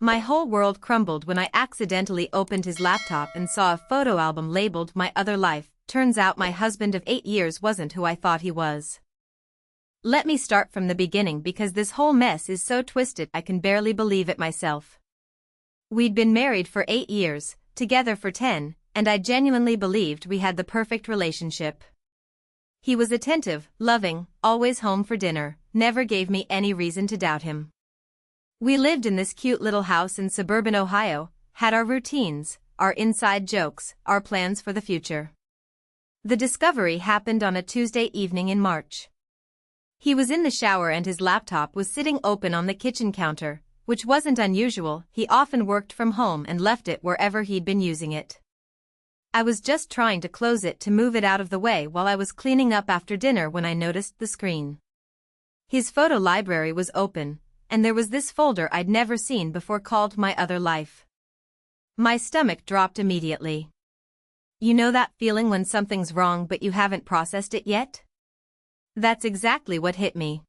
My whole world crumbled when I accidentally opened his laptop and saw a photo album labeled My Other Life. Turns out my husband of 8 years wasn't who I thought he was. Let me start from the beginning because this whole mess is so twisted I can barely believe it myself. We'd been married for 8 years, together for 10, and I genuinely believed we had the perfect relationship. He was attentive, loving, always home for dinner, never gave me any reason to doubt him. We lived in this cute little house in suburban Ohio, had our routines, our inside jokes, our plans for the future. The discovery happened on a Tuesday evening in March. He was in the shower and his laptop was sitting open on the kitchen counter, which wasn't unusual. He often worked from home and left it wherever he'd been using it. I was just trying to close it to move it out of the way while I was cleaning up after dinner when I noticed the screen. His photo library was open, and there was this folder I'd never seen before called My Other Life. My stomach dropped immediately. You know that feeling when something's wrong but you haven't processed it yet? That's exactly what hit me.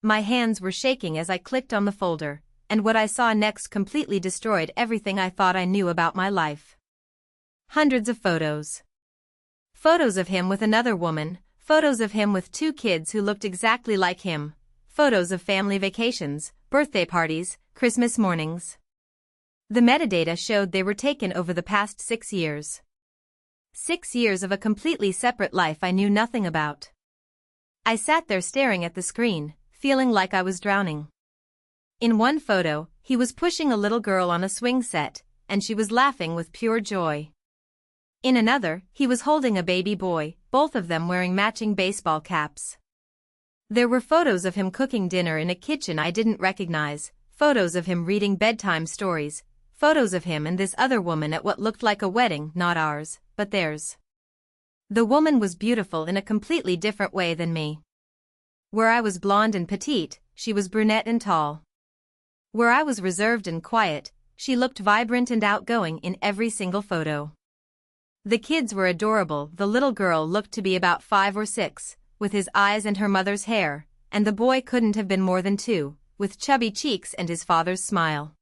My hands were shaking as I clicked on the folder, and what I saw next completely destroyed everything I thought I knew about my life. Hundreds of photos. Photos of him with another woman, photos of him with 2 kids who looked exactly like him, photos of family vacations, birthday parties, Christmas mornings. The metadata showed they were taken over the past 6 years. 6 years of a completely separate life I knew nothing about. I sat there staring at the screen, feeling like I was drowning. In one photo, he was pushing a little girl on a swing set, and she was laughing with pure joy. In another, he was holding a baby boy, both of them wearing matching baseball caps. There were photos of him cooking dinner in a kitchen I didn't recognize, photos of him reading bedtime stories, photos of him and this other woman at what looked like a wedding, not ours, but theirs. The woman was beautiful in a completely different way than me. Where I was blonde and petite, she was brunette and tall. Where I was reserved and quiet, she looked vibrant and outgoing in every single photo. The kids were adorable. The little girl looked to be about 5 or 6, with his eyes and her mother's hair, and the boy couldn't have been more than 2, with chubby cheeks and his father's smile.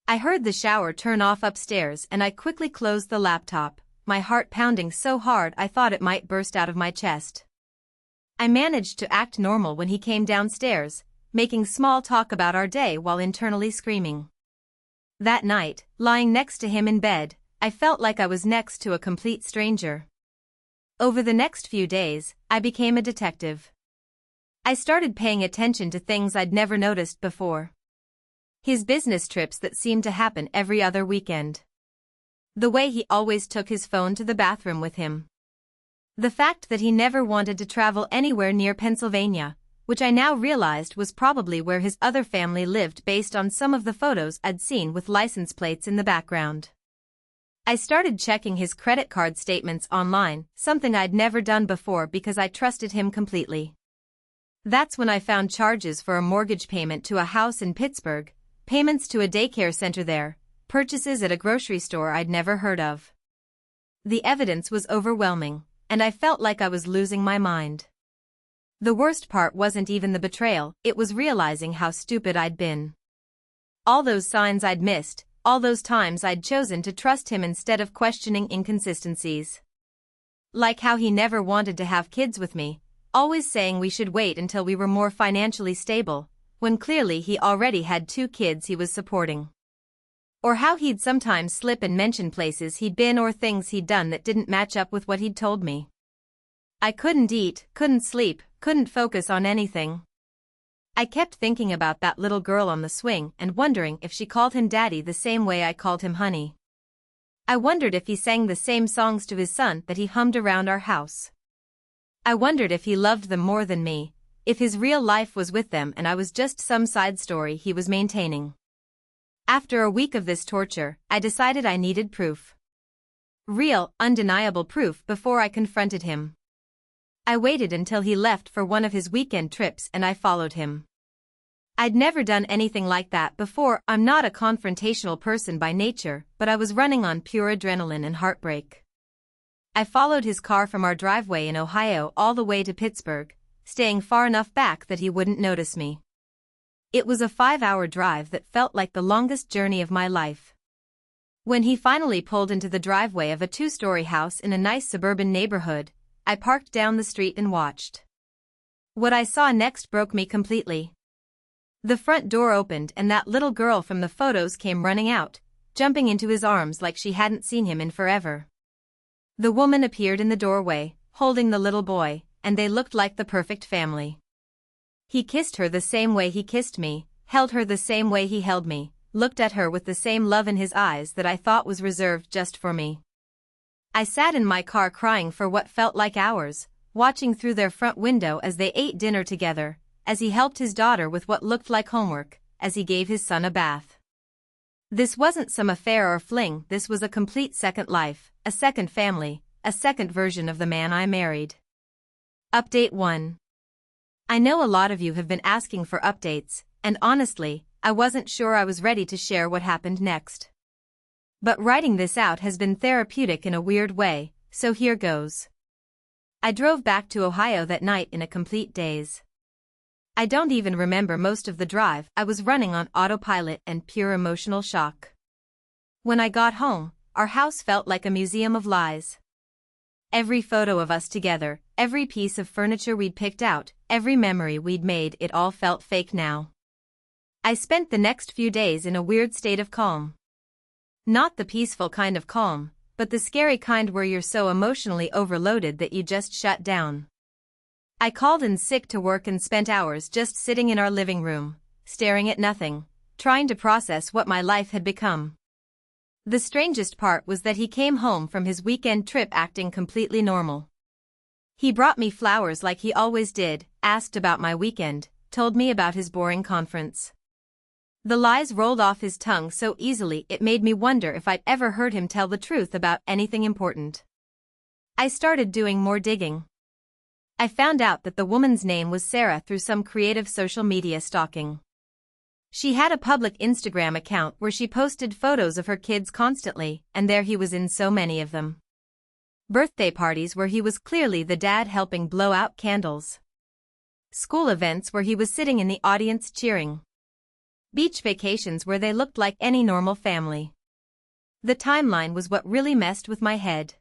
I heard the shower turn off upstairs and I quickly closed the laptop, my heart pounding so hard I thought it might burst out of my chest. I managed to act normal when he came downstairs, making small talk about our day while internally screaming. That night, lying next to him in bed, I felt like I was next to a complete stranger. Over the next few days, I became a detective. I started paying attention to things I'd never noticed before. His business trips that seemed to happen every other weekend. The way he always took his phone to the bathroom with him. The fact that he never wanted to travel anywhere near Pennsylvania, which I now realized was probably where his other family lived based on some of the photos I'd seen with license plates in the background. I started checking his credit card statements online, something I'd never done before because I trusted him completely. That's when I found charges for a mortgage payment to a house in Pittsburgh, payments to a daycare center there, purchases at a grocery store I'd never heard of. The evidence was overwhelming, and I felt like I was losing my mind. The worst part wasn't even the betrayal, it was realizing how stupid I'd been. All those signs I'd missed, all those times I'd chosen to trust him instead of questioning inconsistencies. Like how he never wanted to have kids with me, always saying we should wait until we were more financially stable, when clearly he already had 2 kids he was supporting. Or how he'd sometimes slip and mention places he'd been or things he'd done that didn't match up with what he'd told me. I couldn't eat, couldn't sleep, couldn't focus on anything. I kept thinking about that little girl on the swing and wondering if she called him Daddy the same way I called him Honey. I wondered if he sang the same songs to his son that he hummed around our house. I wondered if he loved them more than me, if his real life was with them and I was just some side story he was maintaining. After a week of this torture, I decided I needed proof. Real, undeniable proof before I confronted him. I waited until he left for one of his weekend trips and I followed him. I'd never done anything like that before. I'm not a confrontational person by nature, but I was running on pure adrenaline and heartbreak. I followed his car from our driveway in Ohio all the way to Pittsburgh, staying far enough back that he wouldn't notice me. It was a 5-hour drive that felt like the longest journey of my life. When he finally pulled into the driveway of a 2-story house in a nice suburban neighborhood, I parked down the street and watched. What I saw next broke me completely. The front door opened and that little girl from the photos came running out, jumping into his arms like she hadn't seen him in forever. The woman appeared in the doorway, holding the little boy, and they looked like the perfect family. He kissed her the same way he kissed me, held her the same way he held me, looked at her with the same love in his eyes that I thought was reserved just for me. I sat in my car crying for what felt like hours, watching through their front window as they ate dinner together, as he helped his daughter with what looked like homework, as he gave his son a bath. This wasn't some affair or fling, this was a complete second life, a second family, a second version of the man I married. Update 1. I know a lot of you have been asking for updates, and honestly, I wasn't sure I was ready to share what happened next. But writing this out has been therapeutic in a weird way, so here goes. I drove back to Ohio that night in a complete daze. I don't even remember most of the drive. I was running on autopilot and pure emotional shock. When I got home, our house felt like a museum of lies. Every photo of us together, every piece of furniture we'd picked out, every memory we'd made, it all felt fake now. I spent the next few days in a weird state of calm. Not the peaceful kind of calm, but the scary kind where you're so emotionally overloaded that you just shut down. I called in sick to work and spent hours just sitting in our living room, staring at nothing, trying to process what my life had become. The strangest part was that he came home from his weekend trip acting completely normal. He brought me flowers like he always did, asked about my weekend, told me about his boring conference. The lies rolled off his tongue so easily it made me wonder if I'd ever heard him tell the truth about anything important. I started doing more digging. I found out that the woman's name was Sarah through some creative social media stalking. She had a public Instagram account where she posted photos of her kids constantly, and there he was in so many of them. Birthday parties where he was clearly the dad helping blow out candles. School events where he was sitting in the audience cheering. Beach vacations where they looked like any normal family. The timeline was what really messed with my head.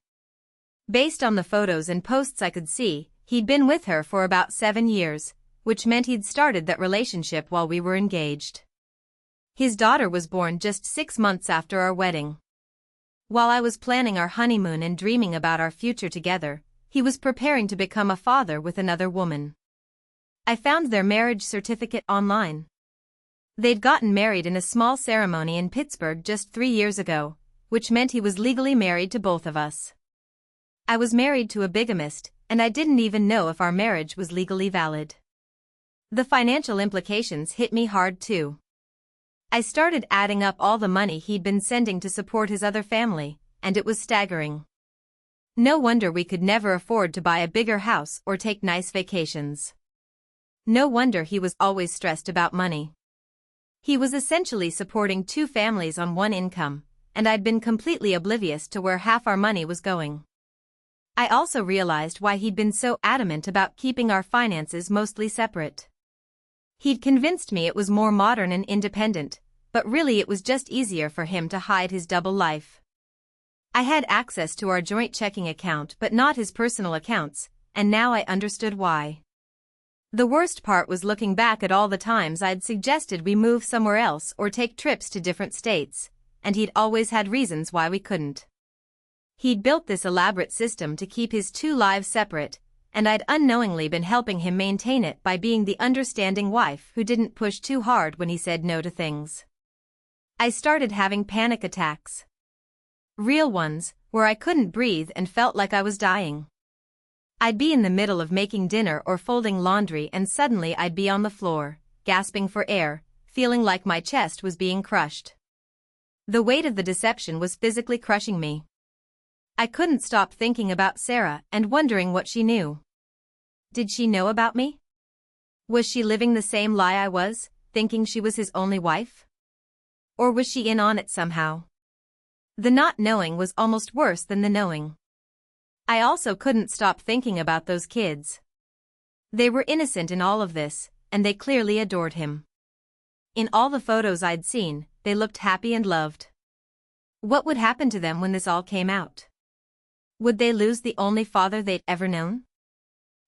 Based on the photos and posts I could see, he'd been with her for about 7 years, which meant he'd started that relationship while we were engaged. His daughter was born just 6 months after our wedding. While I was planning our honeymoon and dreaming about our future together, he was preparing to become a father with another woman. I found their marriage certificate online. They'd gotten married in a small ceremony in Pittsburgh just 3 years ago, which meant he was legally married to both of us. I was married to a bigamist, and I didn't even know if our marriage was legally valid. The financial implications hit me hard too. I started adding up all the money he'd been sending to support his other family, and it was staggering. No wonder we could never afford to buy a bigger house or take nice vacations. No wonder he was always stressed about money. He was essentially supporting 2 families on 1 income, and I'd been completely oblivious to where half our money was going. I also realized why he'd been so adamant about keeping our finances mostly separate. He'd convinced me it was more modern and independent, but really it was just easier for him to hide his double life. I had access to our joint checking account but not his personal accounts, and now I understood why. The worst part was looking back at all the times I'd suggested we move somewhere else or take trips to different states, and he'd always had reasons why we couldn't. He'd built this elaborate system to keep his 2 lives separate, and I'd unknowingly been helping him maintain it by being the understanding wife who didn't push too hard when he said no to things. I started having panic attacks. Real ones, where I couldn't breathe and felt like I was dying. I'd be in the middle of making dinner or folding laundry and suddenly I'd be on the floor, gasping for air, feeling like my chest was being crushed. The weight of the deception was physically crushing me. I couldn't stop thinking about Sarah and wondering what she knew. Did she know about me? Was she living the same lie I was, thinking she was his only wife? Or was she in on it somehow? The not knowing was almost worse than the knowing. I also couldn't stop thinking about those kids. They were innocent in all of this, and they clearly adored him. In all the photos I'd seen, they looked happy and loved. What would happen to them when this all came out? Would they lose the only father they'd ever known?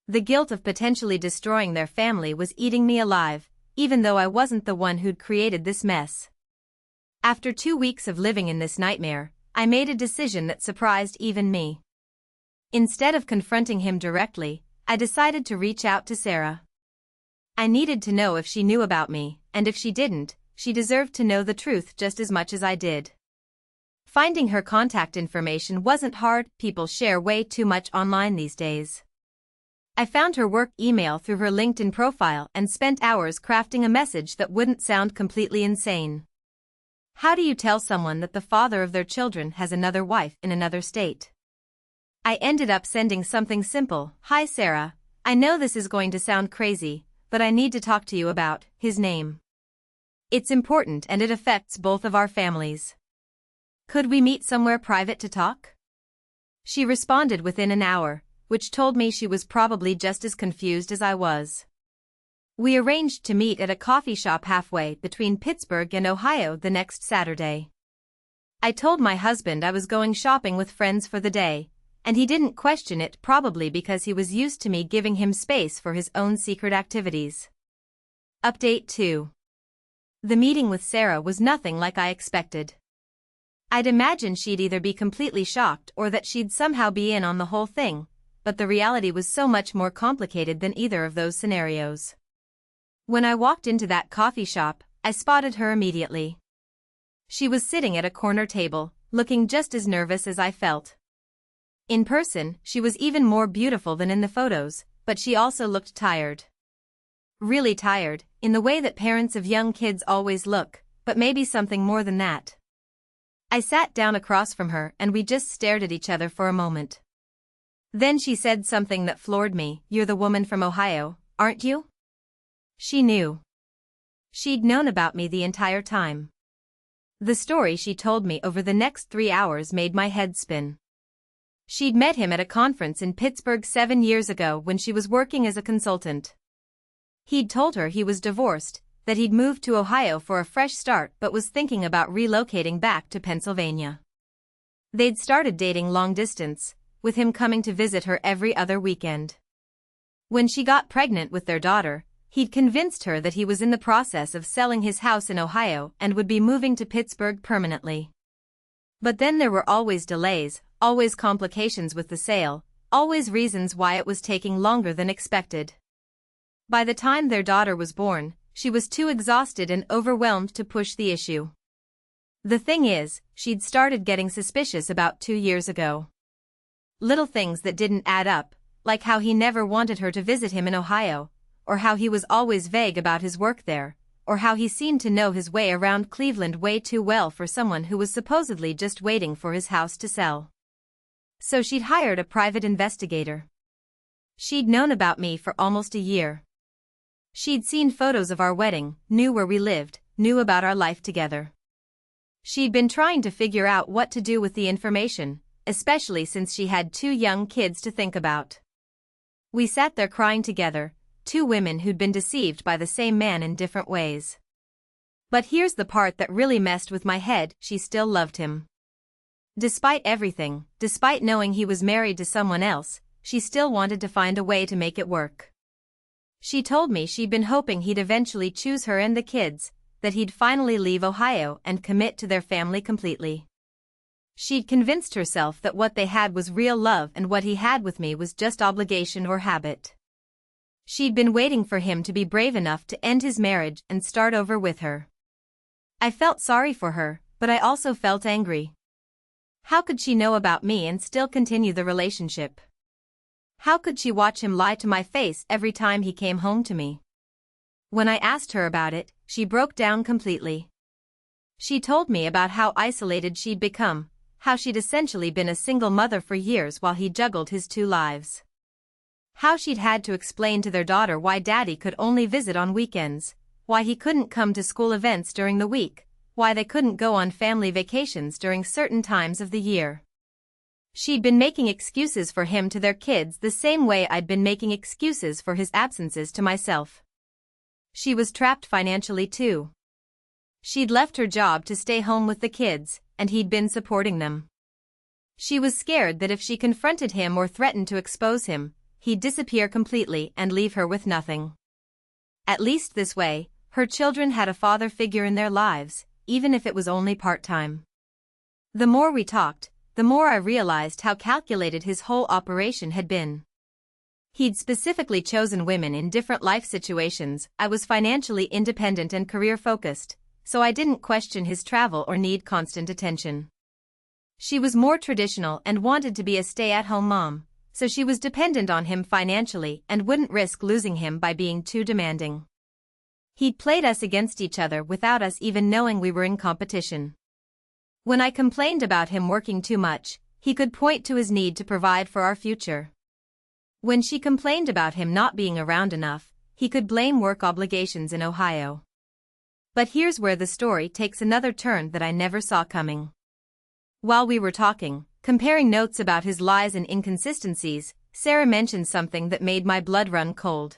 The guilt of potentially destroying their family was eating me alive, even though I wasn't the one who'd created this mess. After 2 weeks of living in this nightmare, I made a decision that surprised even me. Instead of confronting him directly, I decided to reach out to Sarah. I needed to know if she knew about me, and if she didn't, she deserved to know the truth just as much as I did. Finding her contact information wasn't hard, people share way too much online these days. I found her work email through her LinkedIn profile and spent hours crafting a message that wouldn't sound completely insane. How do you tell someone that the father of their children has another wife in another state? I ended up sending something simple. Hi Sarah, I know this is going to sound crazy, but I need to talk to you about his name. It's important and it affects both of our families. Could we meet somewhere private to talk? She responded within an hour, which told me she was probably just as confused as I was. We arranged to meet at a coffee shop halfway between Pittsburgh and Ohio the next Saturday. I told my husband I was going shopping with friends for the day, and he didn't question it, probably because he was used to me giving him space for his own secret activities. Update 2. The meeting with Sarah was nothing like I expected. I'd imagined she'd either be completely shocked or that she'd somehow be in on the whole thing, but the reality was so much more complicated than either of those scenarios. When I walked into that coffee shop, I spotted her immediately. She was sitting at a corner table, looking just as nervous as I felt. In person, she was even more beautiful than in the photos, but she also looked tired. Really tired, in the way that parents of young kids always look, but maybe something more than that. I sat down across from her and we just stared at each other for a moment. Then she said something that floored me. You're the woman from Ohio, aren't you? She knew. She'd known about me the entire time. The story she told me over the next 3 hours made my head spin. She'd met him at a conference in Pittsburgh 7 years ago when she was working as a consultant. He'd told her he was divorced, that he'd moved to Ohio for a fresh start but was thinking about relocating back to Pennsylvania. They'd started dating long distance, with him coming to visit her every other weekend. When she got pregnant with their daughter, he'd convinced her that he was in the process of selling his house in Ohio and would be moving to Pittsburgh permanently. But then there were always delays, always complications with the sale, always reasons why it was taking longer than expected. By the time their daughter was born, she was too exhausted and overwhelmed to push the issue. The thing is, she'd started getting suspicious about 2 years ago. Little things that didn't add up, like how he never wanted her to visit him in Ohio, or how he was always vague about his work there, or how he seemed to know his way around Cleveland way too well for someone who was supposedly just waiting for his house to sell. So she'd hired a private investigator. She'd known about me for almost a year. She'd seen photos of our wedding, knew where we lived, knew about our life together. She'd been trying to figure out what to do with the information, especially since she had 2 young kids to think about. We sat there crying together, 2 women who'd been deceived by the same man in different ways. But here's the part that really messed with my head: she still loved him. Despite everything, despite knowing he was married to someone else, she still wanted to find a way to make it work. She told me she'd been hoping he'd eventually choose her and the kids, that he'd finally leave Ohio and commit to their family completely. She'd convinced herself that what they had was real love and what he had with me was just obligation or habit. She'd been waiting for him to be brave enough to end his marriage and start over with her. I felt sorry for her, but I also felt angry. How could she know about me and still continue the relationship? How could she watch him lie to my face every time he came home to me? When I asked her about it, she broke down completely. She told me about how isolated she'd become, how she'd essentially been a single mother for years while he juggled his 2 lives. How she'd had to explain to their daughter why Daddy could only visit on weekends, why he couldn't come to school events during the week, why they couldn't go on family vacations during certain times of the year. She'd been making excuses for him to their kids the same way I'd been making excuses for his absences to myself. She was trapped financially too. She'd left her job to stay home with the kids, and he'd been supporting them. She was scared that if she confronted him or threatened to expose him, he'd disappear completely and leave her with nothing. At least this way, her children had a father figure in their lives, even if it was only part-time. The more we talked, the more I realized how calculated his whole operation had been. He'd specifically chosen women in different life situations. I was financially independent and career-focused, so I didn't question his travel or need constant attention. She was more traditional and wanted to be a stay-at-home mom, so she was dependent on him financially and wouldn't risk losing him by being too demanding. He'd played us against each other without us even knowing we were in competition. When I complained about him working too much, he could point to his need to provide for our future. When she complained about him not being around enough, he could blame work obligations in Ohio. But here's where the story takes another turn that I never saw coming. While we were talking, comparing notes about his lies and inconsistencies, Sarah mentioned something that made my blood run cold.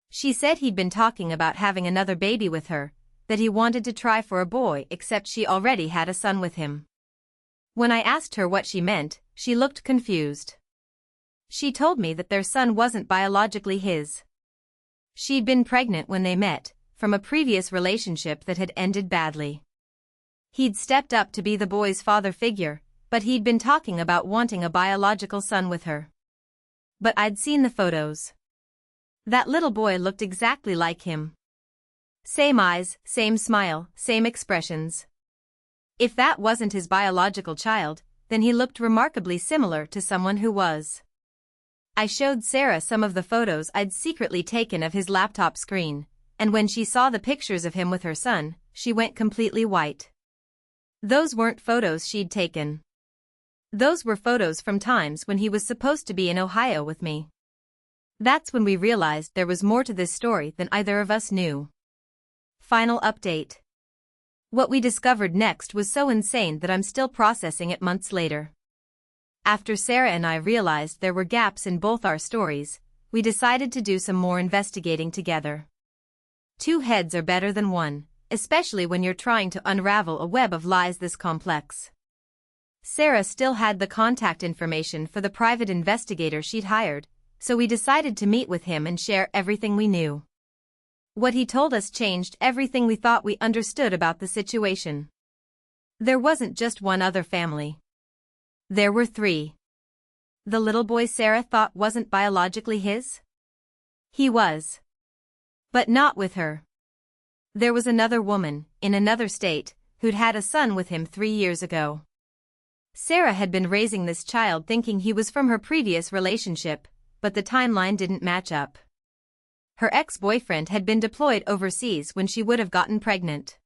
She said he'd been talking about having another baby with her, that he wanted to try for a boy except she already had a son with him. When I asked her what she meant, she looked confused. She told me that their son wasn't biologically his. She'd been pregnant when they met, from a previous relationship that had ended badly. He'd stepped up to be the boy's father figure, but he'd been talking about wanting a biological son with her. But I'd seen the photos. That little boy looked exactly like him. Same eyes, same smile, same expressions. If that wasn't his biological child, then he looked remarkably similar to someone who was. I showed Sarah some of the photos I'd secretly taken of his laptop screen, and when she saw the pictures of him with her son, she went completely white. Those weren't photos she'd taken. Those were photos from times when he was supposed to be in Ohio with me. That's when we realized there was more to this story than either of us knew. Final update. What we discovered next was so insane that I'm still processing it months later. After Sarah and I realized there were gaps in both our stories, we decided to do some more investigating together. Two heads are better than one, especially when you're trying to unravel a web of lies this complex. Sarah still had the contact information for the private investigator she'd hired, so we decided to meet with him and share everything we knew. What he told us changed everything we thought we understood about the situation. There wasn't just one other family. There were three. The little boy Sarah thought wasn't biologically his? He was. But not with her. There was another woman, in another state, who'd had a son with him 3 years ago. Sarah had been raising this child thinking he was from her previous relationship, but the timeline didn't match up. Her ex-boyfriend had been deployed overseas when she would have gotten pregnant.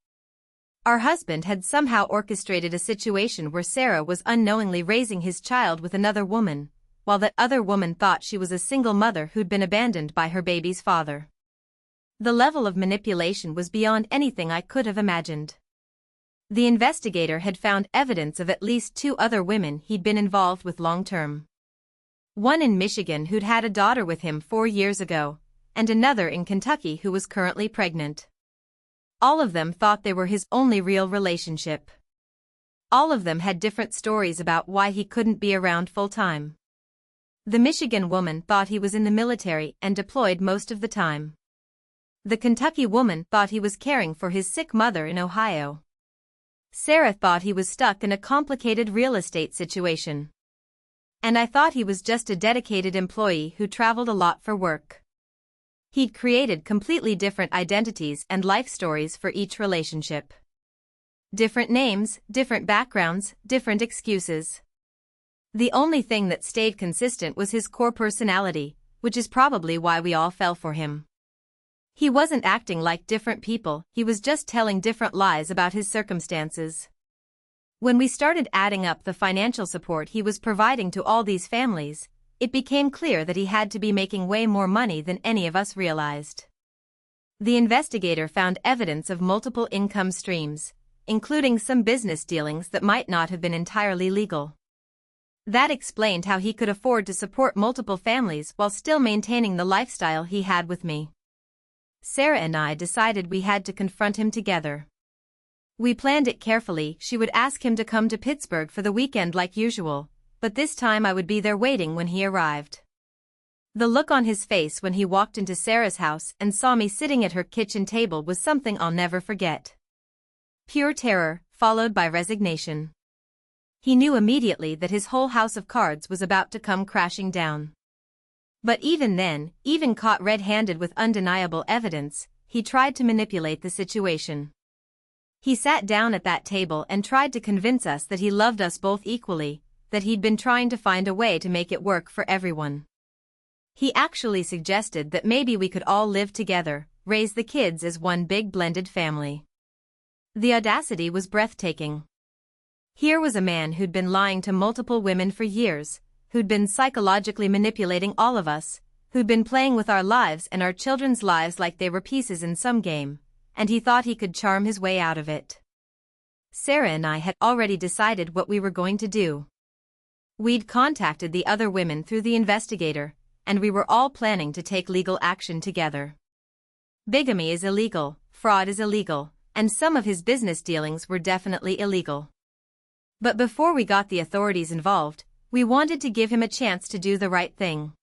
Our husband had somehow orchestrated a situation where Sarah was unknowingly raising his child with another woman, while that other woman thought she was a single mother who'd been abandoned by her baby's father. The level of manipulation was beyond anything I could have imagined. The investigator had found evidence of at least 2 other women he'd been involved with long-term. One in Michigan who'd had a daughter with him 4 years ago, and another in Kentucky who was currently pregnant. All of them thought they were his only real relationship. All of them had different stories about why he couldn't be around full-time. The Michigan woman thought he was in the military and deployed most of the time. The Kentucky woman thought he was caring for his sick mother in Ohio. Sarah thought he was stuck in a complicated real estate situation. And I thought he was just a dedicated employee who traveled a lot for work. He'd created completely different identities and life stories for each relationship. Different names, different backgrounds, different excuses. The only thing that stayed consistent was his core personality, which is probably why we all fell for him. He wasn't acting like different people, he was just telling different lies about his circumstances. When we started adding up the financial support he was providing to all these families, it became clear that he had to be making way more money than any of us realized. The investigator found evidence of multiple income streams, including some business dealings that might not have been entirely legal. That explained how he could afford to support multiple families while still maintaining the lifestyle he had with me. Sarah and I decided we had to confront him together. We planned it carefully. She would ask him to come to Pittsburgh for the weekend like usual, but this time I would be there waiting when he arrived. The look on his face when he walked into Sarah's house and saw me sitting at her kitchen table was something I'll never forget. Pure terror, followed by resignation. He knew immediately that his whole house of cards was about to come crashing down. But even then, even caught red-handed with undeniable evidence, he tried to manipulate the situation. He sat down at that table and tried to convince us that he loved us both equally, that he'd been trying to find a way to make it work for everyone. He actually suggested that maybe we could all live together, raise the kids as one big blended family. The audacity was breathtaking. Here was a man who'd been lying to multiple women for years, who'd been psychologically manipulating all of us, who'd been playing with our lives and our children's lives like they were pieces in some game, and he thought he could charm his way out of it. Sarah and I had already decided what we were going to do. We'd contacted the other women through the investigator, and we were all planning to take legal action together. Bigamy is illegal, fraud is illegal, and some of his business dealings were definitely illegal. But before we got the authorities involved, we wanted to give him a chance to do the right thing.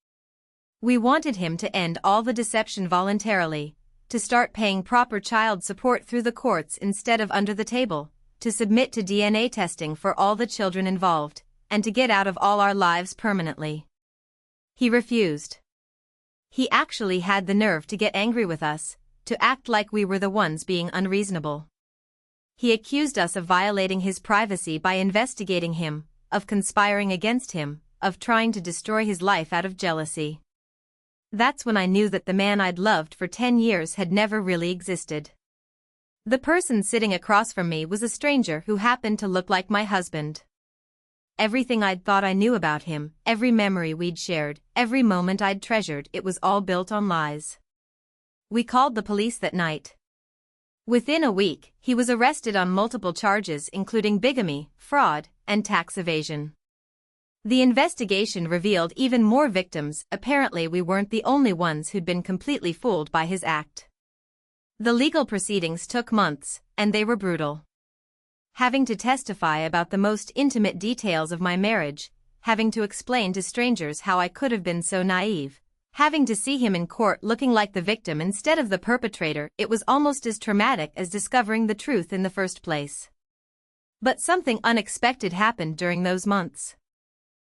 We wanted him to end all the deception voluntarily, to start paying proper child support through the courts instead of under the table, to submit to DNA testing for all the children involved, and to get out of all our lives permanently. He refused. He actually had the nerve to get angry with us, to act like we were the ones being unreasonable. He accused us of violating his privacy by investigating him, of conspiring against him, of trying to destroy his life out of jealousy. That's when I knew that the man I'd loved for 10 years had never really existed. The person sitting across from me was a stranger who happened to look like my husband. Everything I'd thought I knew about him, every memory we'd shared, every moment I'd treasured, it was all built on lies. We called the police that night. Within a week, he was arrested on multiple charges including bigamy, fraud, and tax evasion. The investigation revealed even more victims. Apparently we weren't the only ones who'd been completely fooled by his act. The legal proceedings took months, and they were brutal. Having to testify about the most intimate details of my marriage, having to explain to strangers how I could have been so naive, having to see him in court looking like the victim instead of the perpetrator, it was almost as traumatic as discovering the truth in the first place. But something unexpected happened during those months.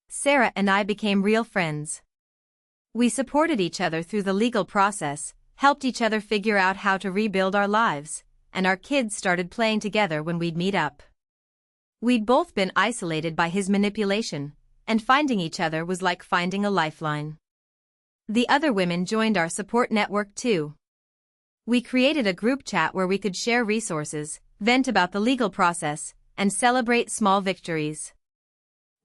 Sarah and I became real friends. We supported each other through the legal process, helped each other figure out how to rebuild our lives, and our kids started playing together when we'd meet up. We'd both been isolated by his manipulation, and finding each other was like finding a lifeline. The other women joined our support network too. We created a group chat where we could share resources, vent about the legal process, and celebrate small victories.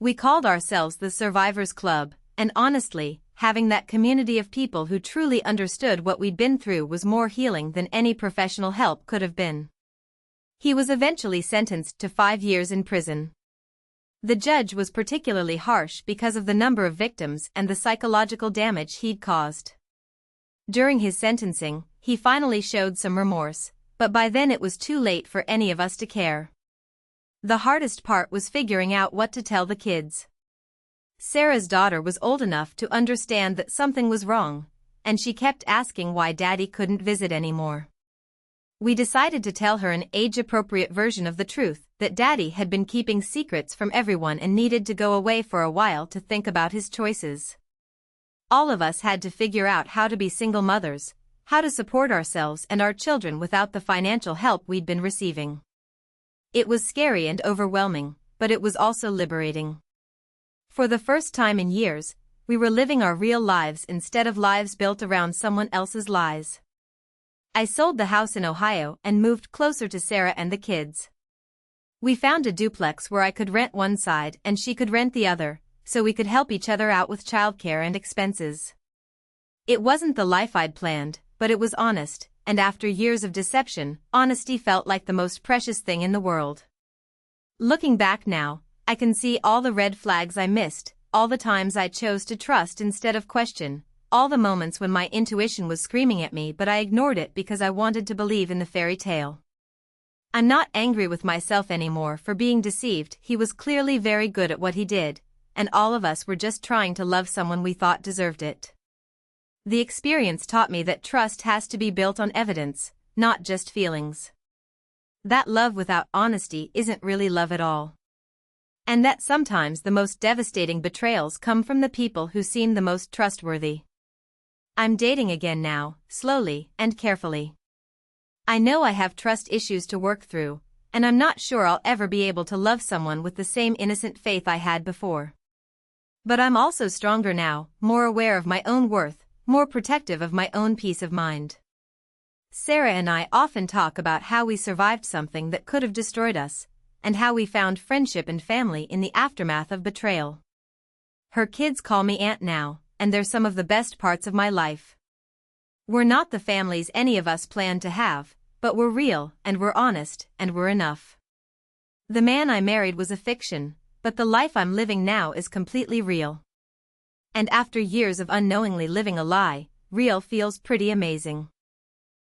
We called ourselves the Survivors Club, and honestly, having that community of people who truly understood what we'd been through was more healing than any professional help could have been. He was eventually sentenced to 5 years in prison. The judge was particularly harsh because of the number of victims and the psychological damage he'd caused. During his sentencing, he finally showed some remorse, but by then it was too late for any of us to care. The hardest part was figuring out what to tell the kids. Sarah's daughter was old enough to understand that something was wrong, and she kept asking why Daddy couldn't visit anymore. We decided to tell her an age-appropriate version of the truth, that Daddy had been keeping secrets from everyone and needed to go away for a while to think about his choices. All of us had to figure out how to be single mothers, how to support ourselves and our children without the financial help we'd been receiving. It was scary and overwhelming, but it was also liberating. For the first time in years, we were living our real lives instead of lives built around someone else's lies. I sold the house in Ohio and moved closer to Sarah and the kids. We found a duplex where I could rent one side and she could rent the other, so we could help each other out with childcare and expenses. It wasn't the life I'd planned, but it was honest, and after years of deception, honesty felt like the most precious thing in the world. Looking back now, I can see all the red flags I missed, all the times I chose to trust instead of question, all the moments when my intuition was screaming at me but I ignored it because I wanted to believe in the fairy tale. I'm not angry with myself anymore for being deceived. He was clearly very good at what he did, and all of us were just trying to love someone we thought deserved it. The experience taught me that trust has to be built on evidence, not just feelings. That love without honesty isn't really love at all. And that sometimes the most devastating betrayals come from the people who seem the most trustworthy. I'm dating again now, slowly and carefully. I know I have trust issues to work through, and I'm not sure I'll ever be able to love someone with the same innocent faith I had before. But I'm also stronger now, more aware of my own worth, more protective of my own peace of mind. Sarah and I often talk about how we survived something that could have destroyed us, and how we found friendship and family in the aftermath of betrayal. Her kids call me Aunt now, and they're some of the best parts of my life. We're not the families any of us planned to have, but we're real, and we're honest, and we're enough. The man I married was a fiction, but the life I'm living now is completely real. And after years of unknowingly living a lie, real feels pretty amazing.